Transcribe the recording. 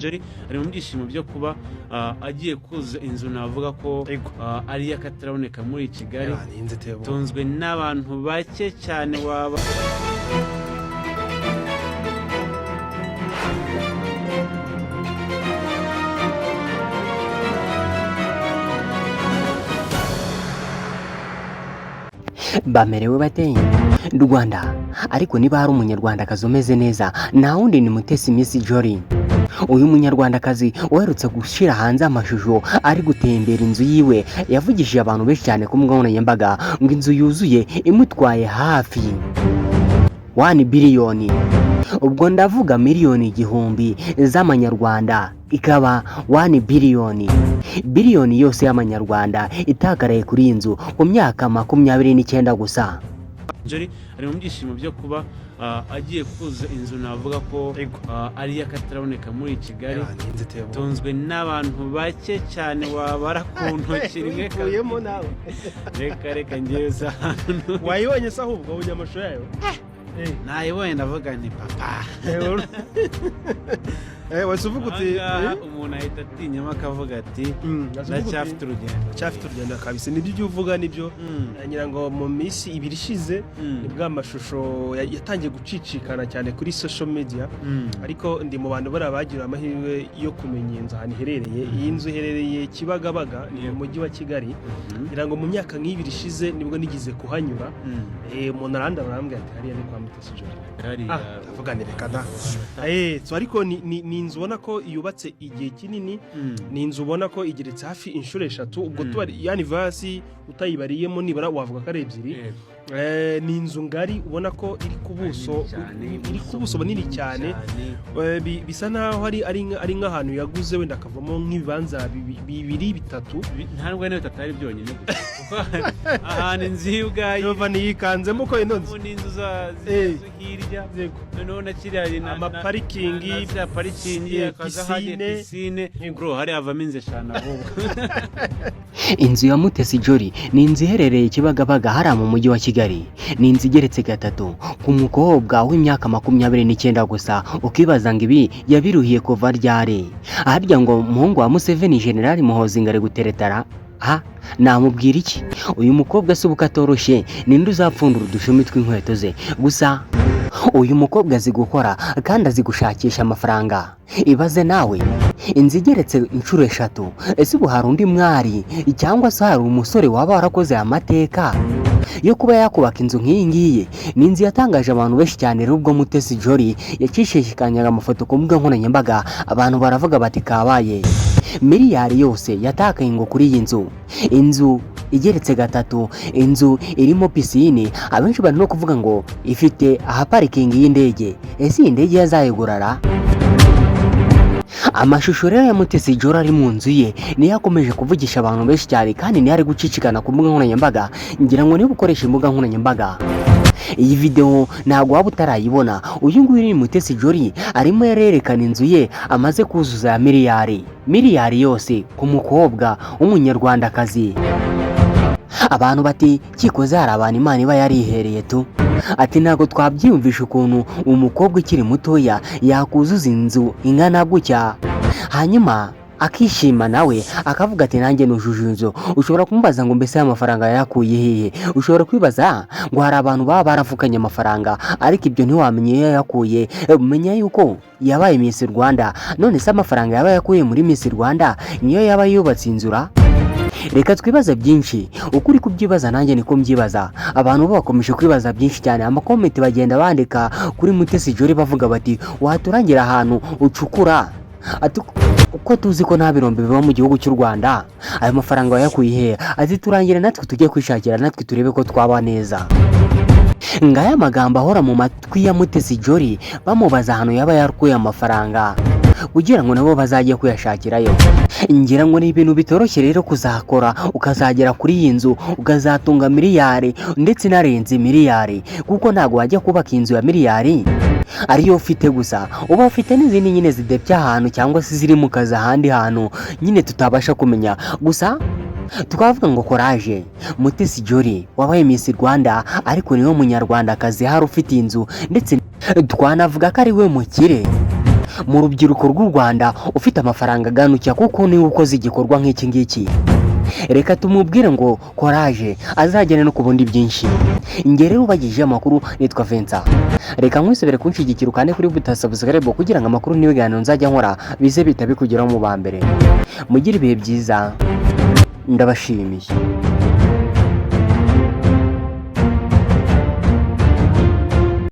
Jolly ari mu byishimo byo kuba agiye kuza inzu navuga ko ari yakataraboneka muri Kigali, tunzwe n'abantu bake cyane waba bamerewe bateye Rwanda, ariko niba hari umunyarwandakazi umeze neza nta wundi ni Mutesi Miss Jolly. Uyu munyarwandakazi uherutse gushira hanze amashusho ari gutembera inzu yiwe yavugishije abantu benshi cyane ku mbuga nkoranyambaga ngo inzu yuzuye imutwaye hafi 1 biliyoni. Ubwo ndavuga miliyoni igihumbi z'amanyarwanda, ikaba 1 biliyoni. Biliyoni yose y'amanyarwanda itakaraye kuri inzu ku myaka 29 gusa. Jolly ari mu byishimo byo kuba agiye kuza inzu navuga ko ari yakataraboneka muri Kigali, tunzwe n'abantu bake cyane wabara ku ntoki rimwe kuyemo nawe. Reka ngeza Wayibonye se ahubwo unyamashusho yayo? Nayibonye ndavuga ni papa. Wasuvuga uti umuntu ahita atinyama akavuga ati ndacyafite urugendo kabisa. Nibyo uvuga nibyo. Ngira ngo mu minsi ibiri ishize nibwo amashusho yatangiye gucicikana cyane kuri social media, ariko ndi mu bantu barabagira amahirwe yo kumenya inzu ahantu iherereye. Iyi nzu iherereye Kibagabaga, ni mu mujyi wa Kigali. Ngira ngo mu myaka nk'ibiri ishize nibwo nigize kuhanyura. Umuntu aranda barambwira ati hariya ni kwa Mutesi Jolly. Ndavuga ni reka da. So ariko ni inzu ubona ko yubatse igihe kinini, ni inzu ubona ko igeretse hafi inshuro 3. Ubwo tubari anniversary utayibariyemo nibara wavuga ko ari 2. Ni inzu ngari ubona ko iri ku buso bunini cyane. Bisa naho ari nk'ahantu yaguze wenda akavamo nk'ibibanza 2-3. Ntabwo ne tatari byonyine kuko ahantu inzu ubwayo yova niyikanzemo ko ino nzu n'inzu hirya noneho nakiriya amaparikingi, pisine bro, hari havamo inzu 5 ahubwo. Inzu ya Mutesi Jolly ni inzu iherereye Kibagabaga hara mu mujyi wa Kigali. Ni inzu igeretse 3 ku mukobwa w'imyaka 29 gusa. Ukibaza ngo ibi yabiruhiye kuva ryari? Harya ngo umuhungu wa Museveni General Muhoozi ngare guteretara namubwira iki? Uyu mukobwa se ubukatoroshye ninde uzapfundura udushumi tw'inkweto ze? Gusa uyu mukobwa azi gukora kandi azi gushakisha amafaranga. Ibaze nawe inzu igeretse inshuro 3, ese ubu hari undi mwari cyangwa se hari umusore waba warakoze amateka yo kuba yakubaka inzu nk'iyi ngiyi? Ni inzu yatangaje abantu benshi cyane. Rubwo Mutesi Jolly yacishishikanya amafoto ku mbuga nkoranyambaga, abantu baravuga bati kabaye miliyari yose yatakaye ngo kuri iyi nzu. Inzu igeretse 3, inzu irimo pisine. Abenshi bari no kuvuga ngo ifite aha parking y'indege. Ese iyi ndege yazayigurara? Amashusho rero ya Mutesi Jolly ari mu nzu ye niyo akomeje kuvugisha abantu benshi cyane, kandi niyo ari gucicikana ku mbuga nkoranyambaga. Ngira ngo niba ukoresha imbuga nkoranyambaga iyi video ntabwo waba utarayibona. Uyu nguyu ni Mutesi Jolly arimo yarerekana inzu ye amaze kuzuza ya miliyari yose ku mukobwa w'umunyarwandakazi. Abantu bati kikoze hari abantu Imana iba yarihereye tu. Ati ntago twabyiyumvisha ukuntu umukobwa ukiri mutoya yakuzuza inzu ingana gutya, hanyuma akishima nawe akavuga ati nanjye nujuje inzu. Ushobora kumubaza ngo mbese amafaranga yakuye hehe? Ushobora kwibaza ngo hari abantu baba baravukanye amafaranga, ariko ibyo ntiwamenye yakuye. Umenya yuko yabaye Miss Rwanda. None se amafaranga yaba yakuye muri Miss Rwanda niyo yaba yubatse inzura? Reka twibaza byinshi. Ukuri kubyibaza nanjye niko mbyibaza. Abantu bakomeje kwibaza byinshi cyane. Amakomenti bagenda bandika kuri Mutesi Jolly bavuga bati waturangira ahantu ucukura. Ati uko tuzi ko nta birombe biba mu gihugu cy'u Rwanda, ayo mafaranga yakuye he? Ati turangira natwe tujye kwishakira, natwe turebe ko twaba neza. Ngaya magambo ahora mu matwi ya Mutesi Jolly bamubaza ahantu yaba yakuye amafaranga kugira ngo nabo bazajye kuyashakirayo. Ngira ngo ni ibintu bitoroshye rero kuzakora ukazagera kuri iyi nzu ukazatunga miliyari ndetse narenze miliyari, kuko ntago wajya kubaka inzu ya miliyari ariyo ufite gusa. Uba ufite n'izindi nyine zidepya ahantu cyangwa se ziri mu kazi ahandi hantu nyine tutabasha kumenya. Gusa tukavuga ngo courage Mutesi Jolly wabaye Miss Rwanda, ariko niwe munyarwandakazi hari ufite inzu, ndetse twanavuga ko ari we mukire. mu rubyiruko rw'u Rwanda ufite amafaranga aganuka kuko niwe ukoze igikorwa nk'iki ngiki. Reka tumubwire ngo courage azagene no kubundi byinshi. Nge rero bagije amakuru nitwa Vincent. Reka nkwisubire kunshigikira ukande kuri buta subscribe kugira ngo amakuru n'ibiganiro nzajya nkora bize bitabikugeraho mu ba mbere. Mugire ibihe byiza ndabashimiye.